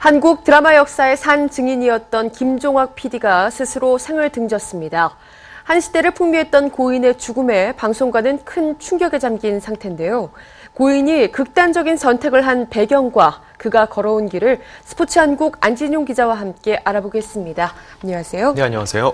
한국 드라마 역사의 산 증인이었던 김종학 PD가 스스로 생을 등졌습니다. 한 시대를 풍미했던 고인의 죽음에 방송가는 큰 충격에 잠긴 상태인데요. 고인이 극단적인 선택을 한 배경과 그가 걸어온 길을 스포츠한국 안진용 기자와 함께 알아보겠습니다. 안녕하세요. 네, 안녕하세요.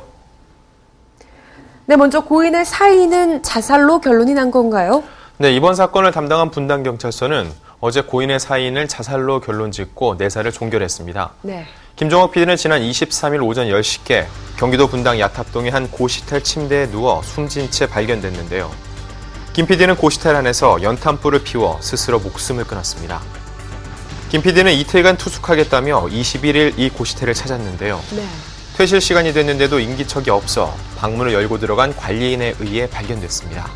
네, 먼저 고인의 사인은 자살로 결론이 난 건가요? 네, 이번 사건을 담당한 분당경찰서는 어제 고인의 사인을 자살로 결론짓고 내사를 종결했습니다. 네. 김종학 PD는 지난 23일 오전 10시께 경기도 분당 야탑동의 한 고시텔 침대에 누워 숨진 채 발견됐는데요. 김 PD는 고시텔 안에서 연탄불을 피워 스스로 목숨을 끊었습니다. 김 PD는 이틀간 투숙하겠다며 21일 이 고시텔을 찾았는데요. 네. 퇴실 시간이 됐는데도 인기척이 없어 방문을 열고 들어간 관리인에 의해 발견됐습니다.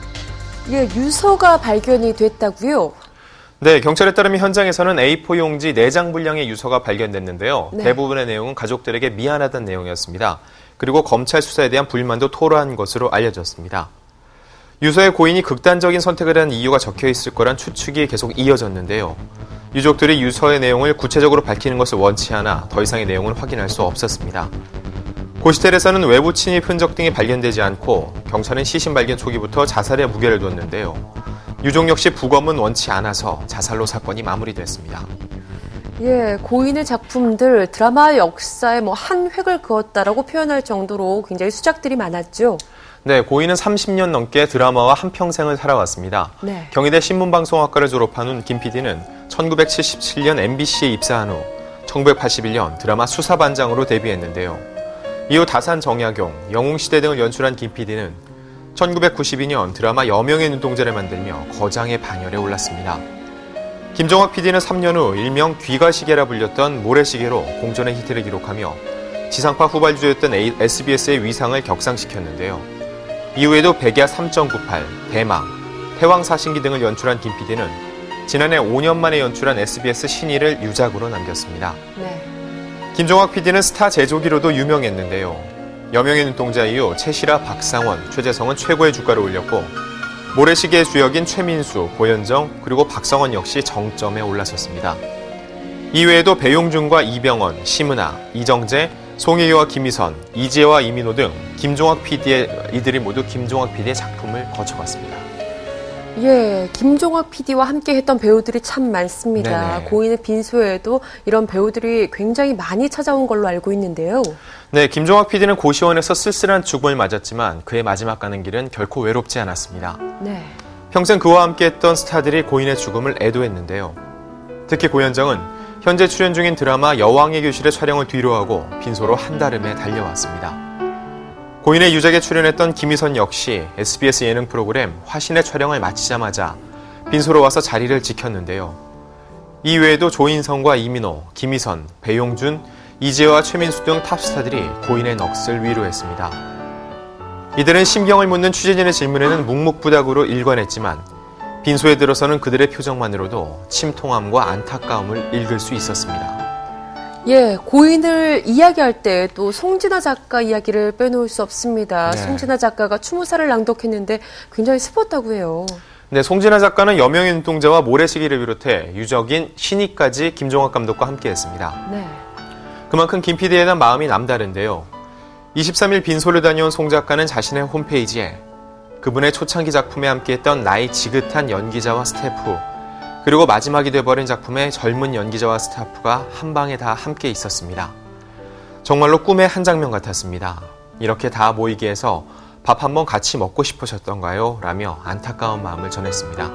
예, 유서가 발견이 됐다고요? 네, 경찰에 따르면 현장에서는 A4 용지 4장 분량의 유서가 발견됐는데요. 네. 대부분의 내용은 가족들에게 미안하다는 내용이었습니다. 그리고 검찰 수사에 대한 불만도 토로한 것으로 알려졌습니다. 유서에 고인이 극단적인 선택을 한 이유가 적혀 있을 거란 추측이 계속 이어졌는데요. 유족들이 유서의 내용을 구체적으로 밝히는 것을 원치 않아 더 이상의 내용을 확인할 수 없었습니다. 고시텔에서는 외부 침입 흔적 등이 발견되지 않고 경찰은 시신 발견 초기부터 자살에 무게를 뒀는데요. 유족 역시 부검은 원치 않아서 자살로 사건이 마무리됐습니다. 예, 고인의 작품들 드라마 역사에 한 획을 그었다라고 표현할 정도로 굉장히 수작들이 많았죠. 네, 고인은 30년 넘게 드라마와 한평생을 살아왔습니다. 네. 경희대 신문방송학과를 졸업한 후 김 PD는 1977년 MBC에 입사한 후 1981년 드라마 수사반장으로 데뷔했는데요. 이후 다산 정약용, 영웅시대 등을 연출한 김 PD는 1992년 드라마 여명의 눈동자를 만들며 거장의 반열에 올랐습니다. 김종학 PD는 3년 후 일명 귀가시계라 불렸던 모래시계로 공전의 히트를 기록하며 지상파 후발주자였던 SBS의 위상을 격상시켰는데요. 이후에도 백야 3.98, 대망, 태왕사신기 등을 연출한 김 PD는 지난해 5년 만에 연출한 SBS 신의를 유작으로 남겼습니다. 네. 김종학 PD는 스타 제조기로도 유명했는데요. 여명의 눈동자 이후 최시라, 박상원, 최재성은 최고의 주가를 올렸고 모래시계의 주역인 최민수, 고현정, 그리고 박성원 역시 정점에 올라섰습니다. 이외에도 배용준과 이병헌, 심은하, 이정재, 송혜교와 김희선, 이지혜와 이민호 등 김종학 PD의 이들이 모두 김종학 PD의 작품을 거쳐갔습니다. 예, 김종학 PD와 함께 했던 배우들이 참 많습니다. 네네. 고인의 빈소에도 이런 배우들이 굉장히 많이 찾아온 걸로 알고 있는데요. 네, 김종학 PD는 고시원에서 쓸쓸한 죽음을 맞았지만 그의 마지막 가는 길은 결코 외롭지 않았습니다. 네. 평생 그와 함께했던 스타들이 고인의 죽음을 애도했는데요. 특히 고현정은 현재 출연 중인 드라마 여왕의 교실의 촬영을 뒤로하고 빈소로 한달음에 달려왔습니다. 고인의 유작에 출연했던 김희선 역시 SBS 예능 프로그램 화신의 촬영을 마치자마자 빈소로 와서 자리를 지켰는데요. 이외에도 조인성과 이민호, 김희선, 배용준, 이지혜와 최민수 등 탑스타들이 고인의 넋을 위로했습니다. 이들은 심경을 묻는 취재진의 질문에는 묵묵부답으로 일관했지만 빈소에 들어서는 그들의 표정만으로도 침통함과 안타까움을 읽을 수 있었습니다. 예, 고인을 이야기할 때 또 송진아 작가 이야기를 빼놓을 수 없습니다. 네. 송진아 작가가 추모사를 낭독했는데 굉장히 슬펐다고 해요. 네, 송진아 작가는 여명의 눈동자와 모래시계를 비롯해 유적인 신의까지 김종학 감독과 함께했습니다. 네. 그만큼 김 PD에 대한 마음이 남다른데요. 23일 빈소를 다녀온 송 작가는 자신의 홈페이지에 그분의 초창기 작품에 함께했던 나이 지긋한 연기자와 스태프, 그리고 마지막이 돼버린 작품의 젊은 연기자와 스태프가 한 방에 다 함께 있었습니다. 정말로 꿈의 한 장면 같았습니다. 이렇게 다 모이게 해서 밥 한번 같이 먹고 싶으셨던가요? 라며 안타까운 마음을 전했습니다.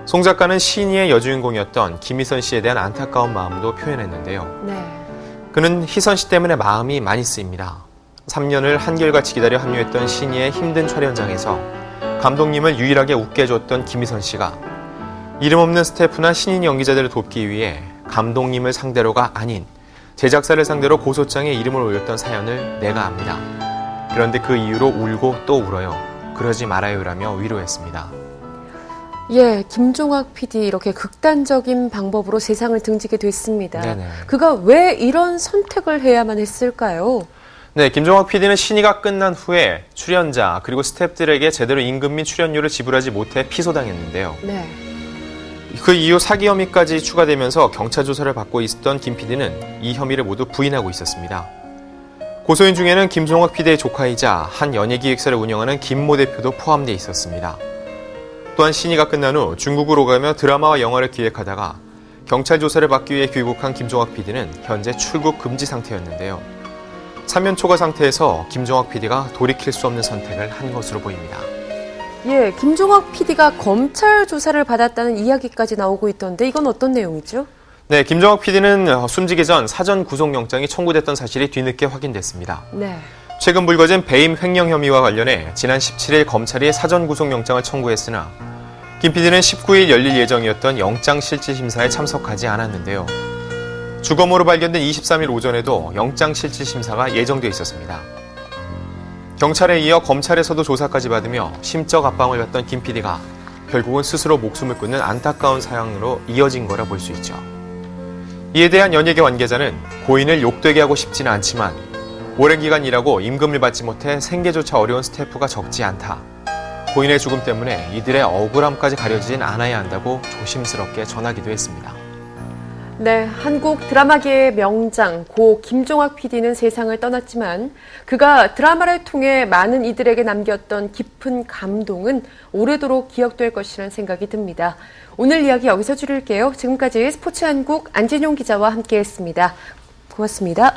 송 작가는 신의의 여주인공이었던 김희선 씨에 대한 안타까운 마음도 표현했는데요. 네. 그는 희선 씨 때문에 마음이 많이 쓰입니다. 3년을 한결같이 기다려 합류했던 신의의 힘든 촬영장에서 감독님을 유일하게 웃게 해줬던 김희선 씨가 이름 없는 스태프나 신인 연기자들을 돕기 위해 감독님을 상대로가 아닌 제작사를 상대로 고소장에 이름을 올렸던 사연을 내가 압니다. 그런데 그 이유로 울고 또 울어요. 그러지 말아요라며 위로했습니다. 예, 김종학 PD 이렇게 극단적인 방법으로 세상을 등지게 됐습니다. 네네. 그가 왜 이런 선택을 해야만 했을까요? 네, 김종학 PD는 신의가 끝난 후에 출연자 그리고 스태프들에게 제대로 임금 및 출연료를 지불하지 못해 피소당했는데요. 네. 그 이후 사기 혐의까지 추가되면서 경찰 조사를 받고 있었던 김 PD는 이 혐의를 모두 부인하고 있었습니다. 고소인 중에는 김종학 PD의 조카이자 한 연예기획사를 운영하는 김 모 대표도 포함되어 있었습니다. 또한 신의가 끝난 후 중국으로 가며 드라마와 영화를 기획하다가 경찰 조사를 받기 위해 귀국한 김종학 PD는 현재 출국 금지 상태였는데요. 사면 초과 상태에서 김종학 PD가 돌이킬 수 없는 선택을 한 것으로 보입니다. 예, 김종학 PD가 검찰 조사를 받았다는 이야기까지 나오고 있던데 이건 어떤 내용이죠? 네, 김종학 PD는 숨지기 전 사전 구속영장이 청구됐던 사실이 뒤늦게 확인됐습니다. 네. 최근 불거진 배임 횡령 혐의와 관련해 지난 17일 검찰이 사전 구속영장을 청구했으나 김 PD는 19일 열릴 예정이었던 영장실질심사에 참석하지 않았는데요. 주검으로 발견된 23일 오전에도 영장실질심사가 예정돼 있었습니다. 경찰에 이어 검찰에서도 조사까지 받으며 심적 압박을 받던 김 PD가 결국은 스스로 목숨을 끊는 안타까운 사연으로 이어진 거라 볼 수 있죠. 이에 대한 연예계 관계자는 고인을 욕되게 하고 싶지는 않지만 오랜 기간 일하고 임금을 받지 못해 생계조차 어려운 스태프가 적지 않다. 고인의 죽음 때문에 이들의 억울함까지 가려지진 않아야 한다고 조심스럽게 전하기도 했습니다. 네, 한국 드라마계의 명장 고 김종학 PD는 세상을 떠났지만 그가 드라마를 통해 많은 이들에게 남겼던 깊은 감동은 오래도록 기억될 것이라는 생각이 듭니다. 오늘 이야기 여기서 줄일게요. 지금까지 스포츠한국 안진용 기자와 함께했습니다. 고맙습니다.